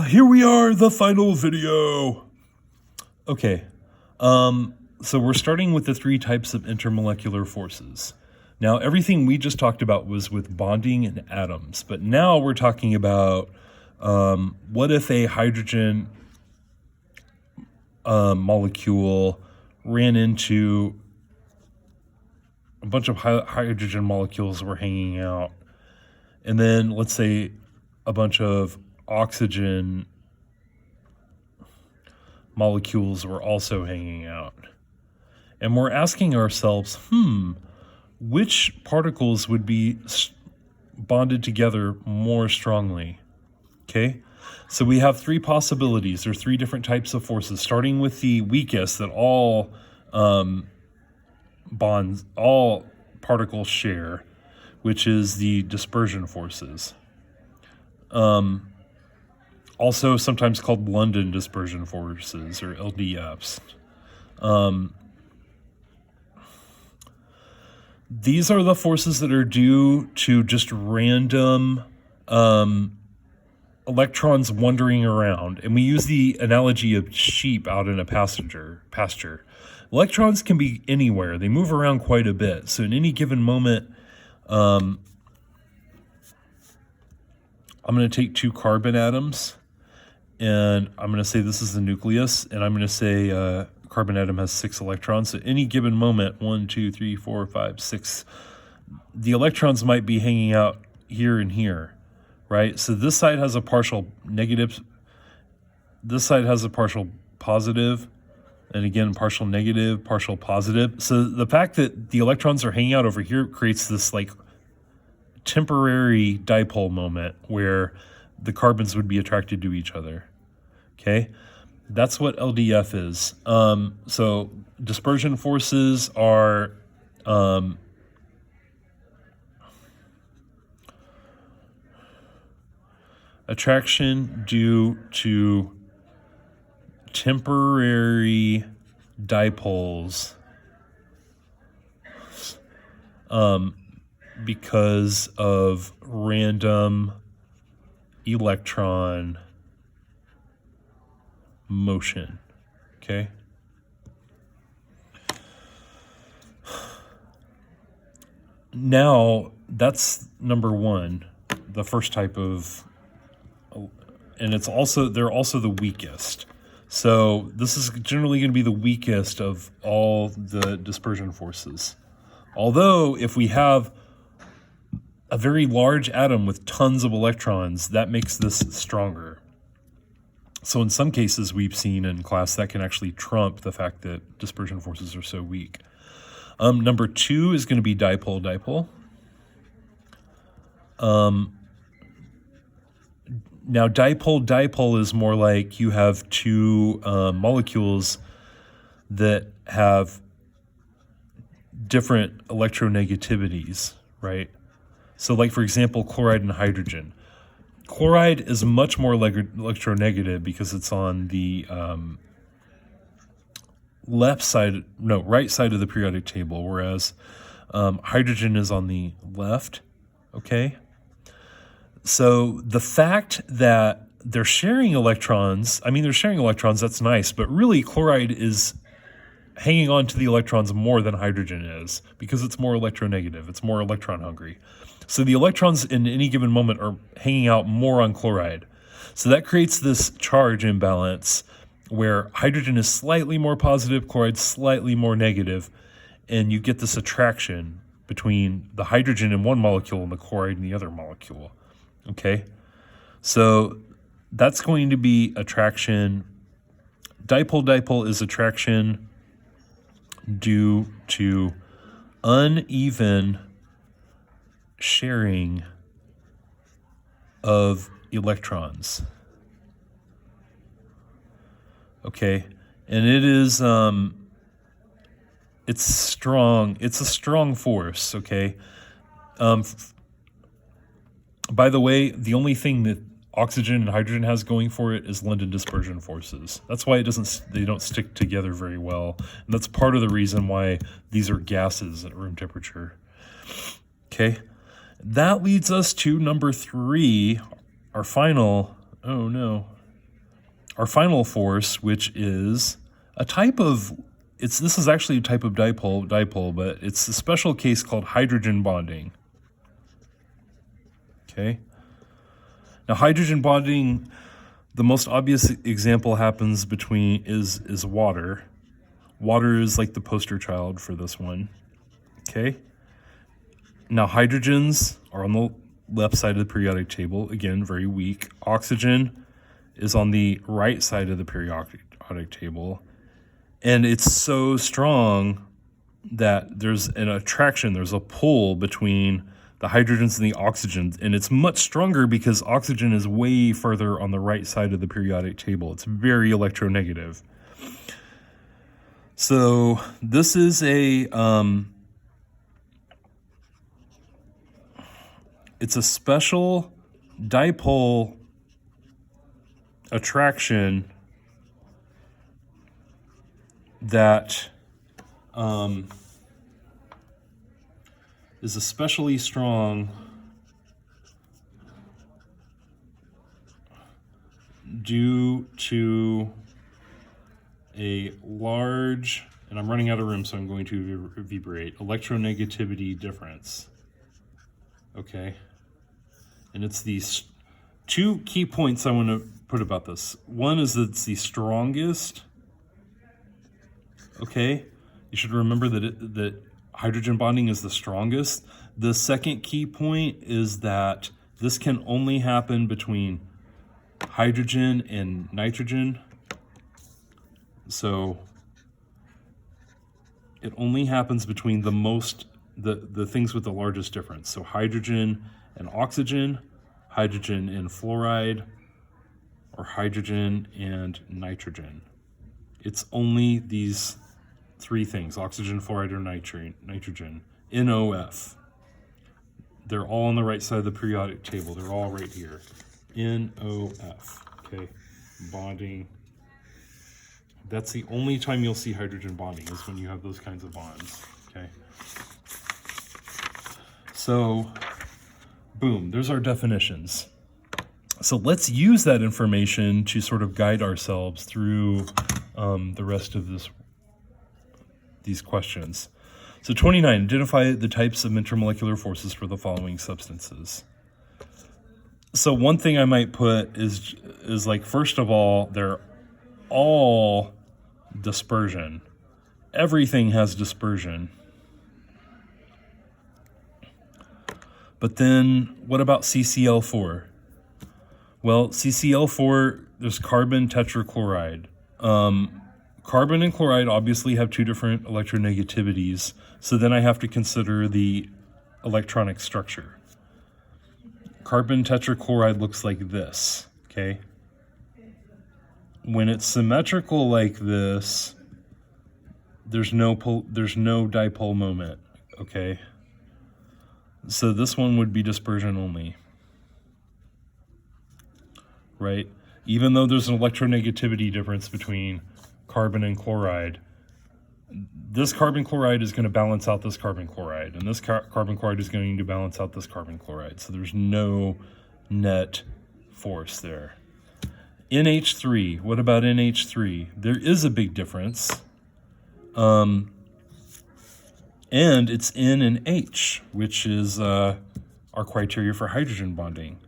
Here we are, the final video. Okay, so we're starting with the three types of intermolecular forces. Now, everything we just talked about was with bonding and atoms, but now we're talking about what if a hydrogen molecule ran into a bunch of hydrogen molecules were hanging out, and then let's say a bunch of oxygen molecules were also hanging out. And we're asking ourselves, which particles would be bonded together more strongly? Okay, so we have three possibilities. There's three different types of forces, starting with the weakest that all particles share, which is the dispersion forces. Also sometimes called London dispersion forces, or LDFs. These are the forces that are due to just random electrons wandering around. And we use the analogy of sheep out in a pasture. Electrons can be anywhere. They move around quite a bit. So in any given moment, I'm going to take two carbon atoms, and I'm going to say this is the nucleus, and I'm going to say carbon atom has 6 electrons. So at any given moment, 1, 2, 3, 4, 5, 6, the electrons might be hanging out here and here, right? So this side has a partial negative, this side has a partial positive, and again, partial negative, partial positive. So the fact that the electrons are hanging out over here creates this like temporary dipole moment where the carbons would be attracted to each other. Okay, that's what LDF is. So dispersion forces are attraction due to temporary dipoles because of random electron motion. Okay? Now, that's number one, the first type of, and they're also the weakest. So this is generally going to be the weakest of all the dispersion forces. Although if we have a very large atom with tons of electrons, that makes this stronger. So in some cases we've seen in class that can actually trump the fact that dispersion forces are so weak. Number 2 is going to be dipole-dipole. Now dipole-dipole is more like you have two molecules that have different electronegativities, right? So like, for example, chloride and hydrogen. Chloride is much more electronegative because it's on the right side of the periodic table, whereas hydrogen is on the left, okay? So the fact that they're sharing electrons, that's nice, but really chloride is hanging on to the electrons more than hydrogen is because it's more electronegative, it's more electron hungry. So the electrons in any given moment are hanging out more on chloride. So that creates this charge imbalance where hydrogen is slightly more positive, chloride slightly more negative, and you get this attraction between the hydrogen in one molecule and the chloride in the other molecule. Okay? So that's going to be attraction. Dipole-dipole is attraction due to uneven sharing of electrons. Okay, and it is it's strong. It's a strong force. Okay. By the way, the only thing that oxygen and hydrogen has going for it is London dispersion forces. That's why they don't stick together very well, and that's part of the reason why these are gases at room temperature. Okay. That leads us to number 3, our final, oh no, our final force, which is a type of, this is actually a type of dipole, but it's a special case called hydrogen bonding. Okay. Now, hydrogen bonding, the most obvious example happens is water. Water is like the poster child for this one. Okay. Now, hydrogens are on the left side of the periodic table. Again, very weak. Oxygen is on the right side of the periodic table. And it's so strong that there's an attraction, there's a pull between the hydrogens and the oxygens. And it's much stronger because oxygen is way further on the right side of the periodic table. It's very electronegative. So this is it's a special dipole attraction that is especially strong due to a large, and I'm running out of room, so I'm going to vibrate, electronegativity difference. Okay. And it's these two key points I want to put about this. One is that it's the strongest. Okay. You should remember that hydrogen bonding is the strongest. The second key point is that this can only happen between hydrogen and nitrogen. So it only happens between the things with the largest difference. So hydrogen and oxygen, hydrogen and fluoride, or hydrogen and nitrogen. It's only these three things: oxygen, fluoride, or nitrogen. NOF. They're all on the right side of the periodic table. They're all right here. NOF. Okay. Bonding. That's the only time you'll see hydrogen bonding, is when you have those kinds of bonds. Okay. So, boom, there's our definitions. So let's use that information to sort of guide ourselves through the rest of these questions. So 29, identify the types of intermolecular forces for the following substances. So one thing I might put is like, first of all, they're all dispersion. Everything has dispersion. But then what about CCl4? Well, CCl4, there's carbon tetrachloride. Carbon and chloride obviously have two different electronegativities, so then I have to consider the electronic structure. Carbon tetrachloride looks like this, okay? When it's symmetrical like this, there's no dipole moment, okay? So this one would be dispersion only, right? Even though there's an electronegativity difference between carbon and chloride, this carbon chloride is going to balance out this carbon chloride, and this carbon chloride is going to balance out this carbon chloride. So there's no net force there. NH3, what about NH3? There is a big difference. And it's N and H, which is our criteria for hydrogen bonding.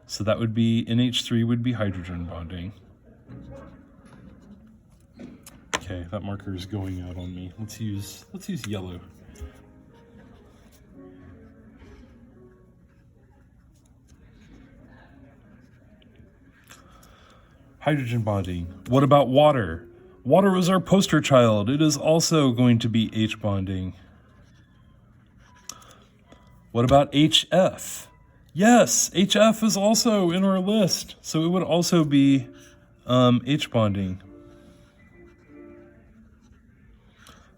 So that would be, NH3 would be hydrogen bonding. Okay, that marker is going out on me. Let's use yellow. Hydrogen bonding. What about water? Water was our poster child. It is also going to be H bonding. What about HF? Yes, HF is also in our list, so it would also be H bonding.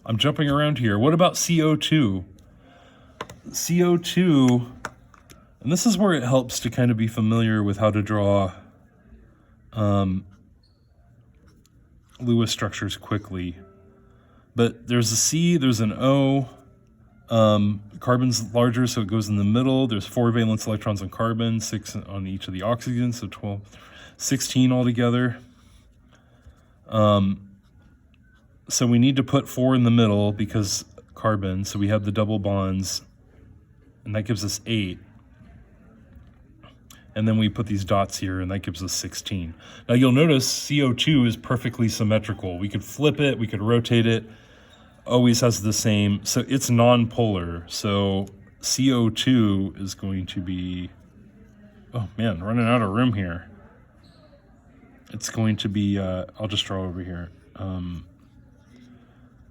I'm jumping around here. What about CO2? CO2, and this is where it helps to kind of be familiar with how to draw Lewis structures quickly. But there's a C, there's an O. Carbon's larger, so it goes in the middle. There's 4 valence electrons on carbon, 6 on each of the oxygens, so 16 altogether. So we need to put 4 in the middle because carbon. So we have the double bonds, and that gives us 8. And then we put these dots here, and that gives us 16. Now you'll notice CO2 is perfectly symmetrical. We could flip it, we could rotate it, always has the same, so it's non-polar. So CO2 is going to be, oh man, running out of room here. It's going to be, I'll just draw over here.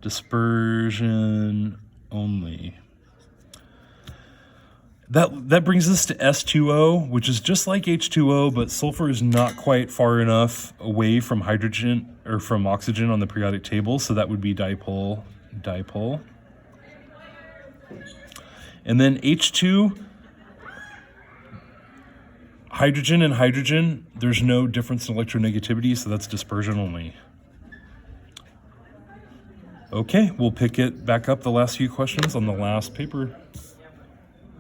Dispersion only. That brings us to S2O, which is just like H2O, but sulfur is not quite far enough away from hydrogen or from oxygen on the periodic table, so that would be dipole. And then H2, hydrogen and hydrogen, there's no difference in electronegativity, so that's dispersion only. Okay, we'll pick it back up the last few questions on the last paper.